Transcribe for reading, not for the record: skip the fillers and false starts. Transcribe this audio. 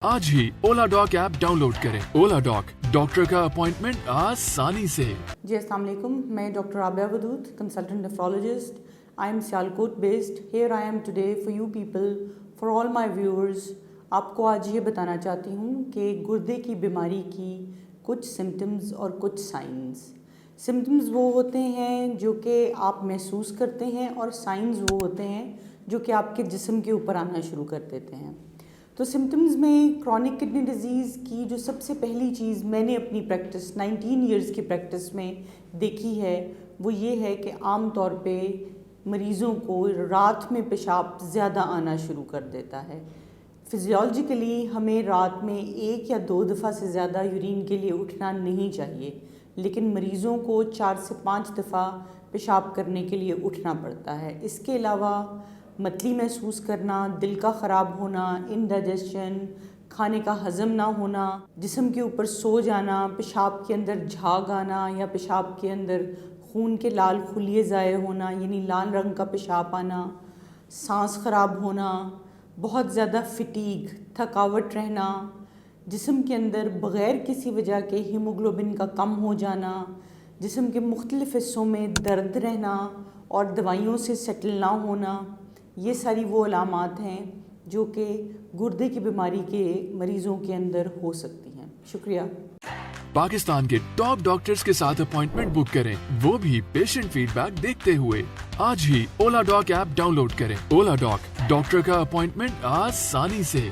आज ही Oladoc app download करें। ओला डॉक, डॉक्टर का अपॉइंटमेंट आसानी से। जी अस्सलाम वालेकुम, मैं doctor Abia Wadood, consultant nephrologist. I am Sialkot based. Here I am today for you people, for all my viewers. आपको आज ये बताना चाहती हूँ कि गुर्दे की बीमारी की कुछ सिम्टम्स और कुछ साइंस। सिम्टम्स वो होते हैं जो कि आप महसूस करते हैं, और साइंस वो होते हैं जो कि आपके जिस्म के ऊपर आना शुरू कर देते हैं। तो सिम्टम्स में क्रॉनिक किडनी डिजीज़ की जो सबसे पहली चीज़ मैंने अपनी प्रैक्टिस 19 इयर्स की प्रैक्टिस में देखी है, वो ये है कि आम तौर पे मरीज़ों को रात में पेशाब ज़्यादा आना शुरू कर देता है। फिजियोलॉजिकली हमें रात में 1 या 2 दफ़ा से ज़्यादा यूरिन के लिए उठना नहीं चाहिए, लेकिन मरीज़ों को 4 से 5 दफ़ा पेशाब करने के लिए उठना पड़ता है। इसके अलावा मतली महसूस करना, दिल का ख़राब होना, इनडाइजेशन, खाने का हज़म ना होना, जिस्म के ऊपर सो जाना, पेशाब के अंदर झाग आना या पेशाब के अंदर खून के लाल खुलिये ज़ाये होना यानी लाल रंग का पेशाब आना, सांस ख़राब होना, बहुत ज़्यादा फटीग, थकावट रहना, जिस्म के अंदर बग़ैर किसी वजह के हीमोग्लोबिन का कम हो जाना, जिस्म के मुख्तलिफ़ हिस्सों में दर्द रहना और दवाइयों से सेटल ना होना, ये सारी वो अलामात हैं जो कि गुर्दे की बीमारी के मरीज़ों के अंदर हो सकती हैं। शुक्रिया। पाकिस्तान के टॉप डॉक्टर्स के साथ अपॉइंटमेंट बुक करें, वो भी पेशेंट फीडबैक देखते हुए। आज ही ओला डॉक ऐप डाउनलोड करें। ओला डॉक, डॉक्टर का अपॉइंटमेंट आसानी से।